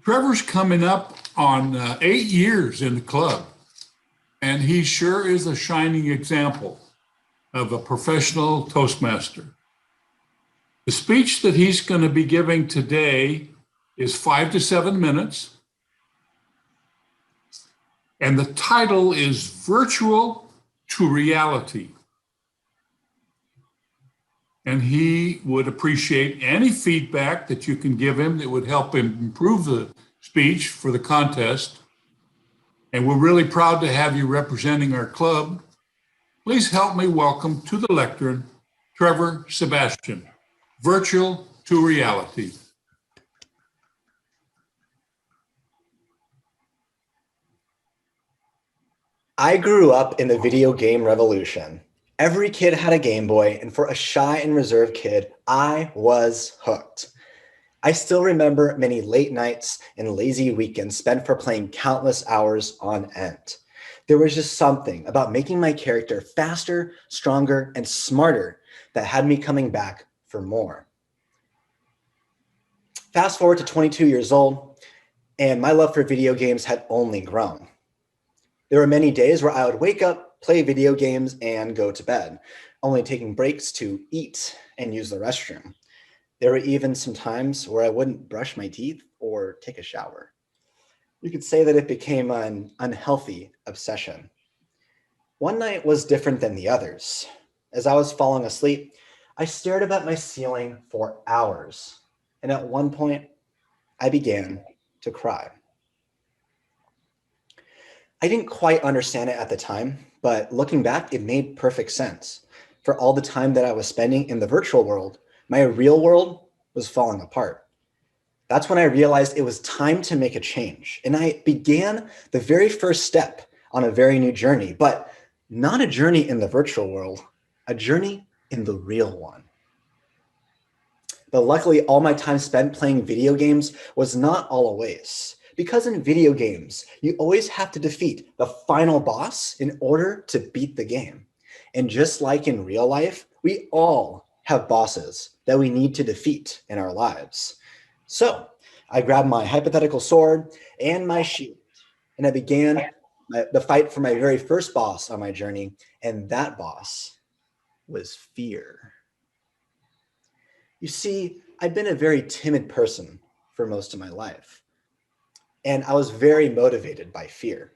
Trevor's coming up on 8 years in the club, and he sure is a shining example of a professional Toastmaster. The speech that he's going to be giving today is 5 to 7 minutes, and the title is Virtual to Reality. And he would appreciate any feedback that you can give him that would help him improve the speech for the contest. And we're really proud to have you representing our club. Please help me welcome to the lectern, Trevor Sebastian, Virtual to Reality. I grew up in the video game revolution. Every kid had a Game Boy, and for a shy and reserved kid, I was hooked. I still remember many late nights and lazy weekends spent for playing countless hours on end. There was just something about making my character faster, stronger, and smarter that had me coming back for more. Fast forward to 22 years old, and my love for video games had only grown. There were many days where I would wake up, play video games, and go to bed, only taking breaks to eat and use the restroom. There were even some times where I wouldn't brush my teeth or take a shower. You could say that it became an unhealthy obsession. One night was different than the others. As I was falling asleep, I stared up at my ceiling for hours, and at one point, I began to cry. I didn't quite understand it at the time, but looking back, it made perfect sense. For all the time that I was spending in the virtual world, my real world was falling apart. That's when I realized it was time to make a change. And I began the very first step on a very new journey, but not a journey in the virtual world, a journey in the real one. But luckily, all my time spent playing video games was not all a waste. Because in video games, you always have to defeat the final boss in order to beat the game. And just like in real life, we all have bosses that we need to defeat in our lives. So I grabbed my hypothetical sword and my shield, and I began the fight for my very first boss on my journey, and that boss was fear. You see, I've been a very timid person for most of my life. And I was very motivated by fear.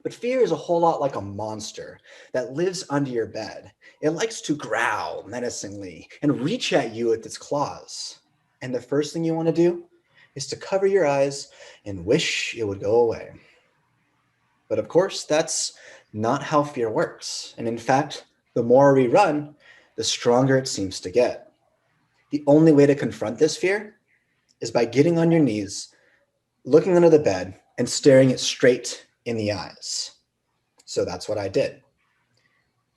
But fear is a whole lot like a monster that lives under your bed. It likes to growl menacingly and reach at you with its claws. And the first thing you want to do is to cover your eyes and wish it would go away. But of course, that's not how fear works. And in fact, the more we run, the stronger it seems to get. The only way to confront this fear is by getting on your knees, looking under the bed, and staring it straight in the eyes. So that's what I did.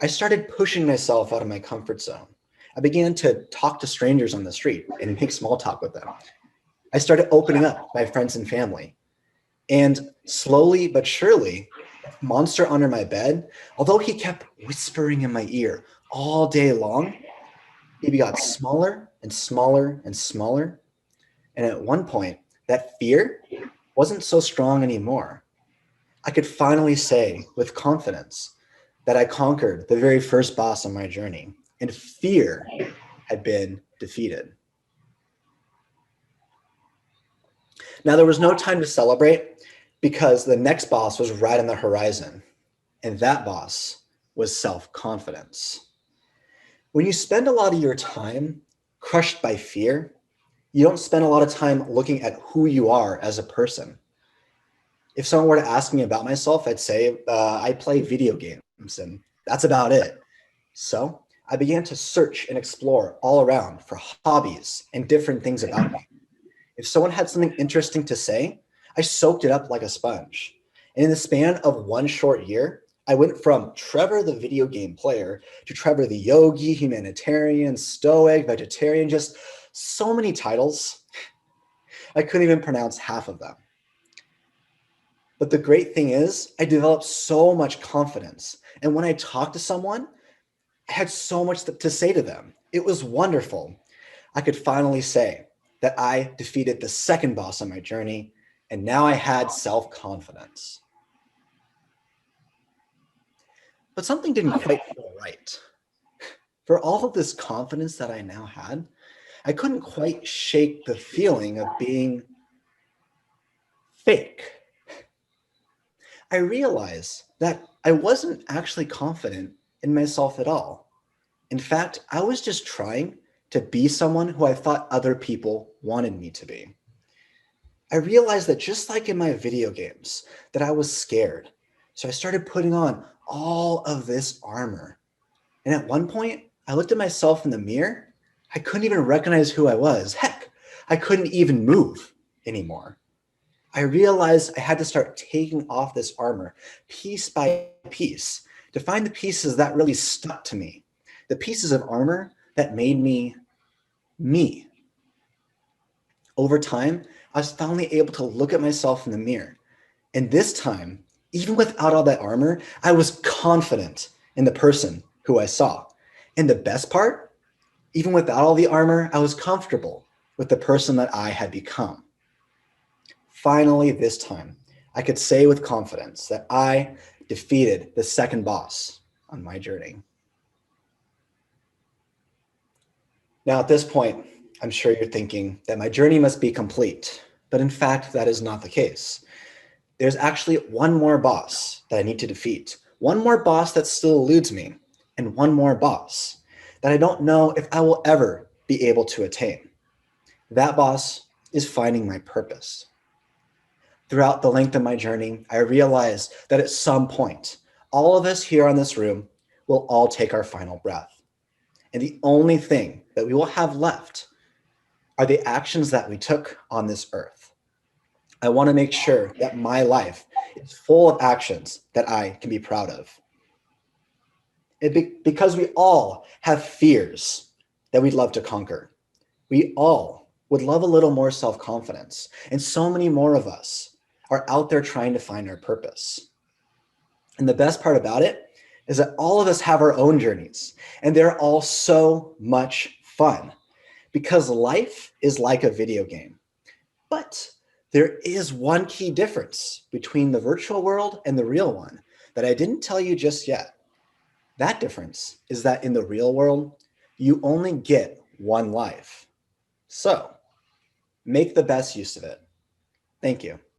I started pushing myself out of my comfort zone. I began to talk to strangers on the street and make small talk with them. I started opening up my friends and family. And slowly but surely, the monster under my bed, although he kept whispering in my ear all day long, he got smaller and smaller and smaller. And at one point, that fear wasn't so strong anymore. I could finally say with confidence that I conquered the very first boss on my journey, and fear had been defeated. Now, there was no time to celebrate because the next boss was right on the horizon, and that boss was self-confidence. When you spend a lot of your time crushed by fear, you don't spend a lot of time looking at who you are as a person. If someone were to ask me about myself, I'd say I play video games, and that's about it. So I began to search and explore all around for hobbies and different things about me. If someone had something interesting to say, I soaked it up like a sponge. And in the span of one short year, I went from Trevor the video game player to Trevor the yogi, humanitarian, stoic, vegetarian, just so many titles. I couldn't even pronounce half of them. But the great thing is, I developed so much confidence. And when I talked to someone, I had so much to say to them. It was wonderful. I could finally say that I defeated the second boss on my journey, And now I had self-confidence. But something didn't quite feel right. For all of this confidence that I now had, I couldn't quite shake the feeling of being fake. I realized that I wasn't actually confident in myself at all. In fact, I was just trying to be someone who I thought other people wanted me to be. I realized that just like in my video games, that I was scared. So I started putting on all of this armor. And at one point, I looked at myself in the mirror. I couldn't even recognize who I was. Heck, I couldn't even move anymore. I realized I had to start taking off this armor piece by piece to find the pieces that really stuck to me, the pieces of armor that made me me. Over time, I was finally able to look at myself in the mirror. And this time, even without all that armor, I was confident in the person who I saw. And the best part, even without all the armor, I was comfortable with the person that I had become. Finally, this time, I could say with confidence that I defeated the second boss on my journey. Now, at this point, I'm sure you're thinking that my journey must be complete, but in fact, that is not the case. There's actually one more boss that I need to defeat, one more boss that still eludes me, and one more boss that I don't know if I will ever be able to attain. That boss is finding my purpose. Throughout the length of my journey, I realized that at some point, all of us here on this room will all take our final breath. And the only thing that we will have left are the actions that we took on this earth. I want to make sure that my life is full of actions that I can be proud of. Because we all have fears that we'd love to conquer. We all would love a little more self-confidence. And so many more of us are out there trying to find our purpose. And the best part about it is that all of us have our own journeys, and they're all so much fun because life is like a video game. But there is one key difference between the virtual world and the real one that I didn't tell you just yet. That difference is that in the real world, you only get one life. So make the best use of it. Thank you.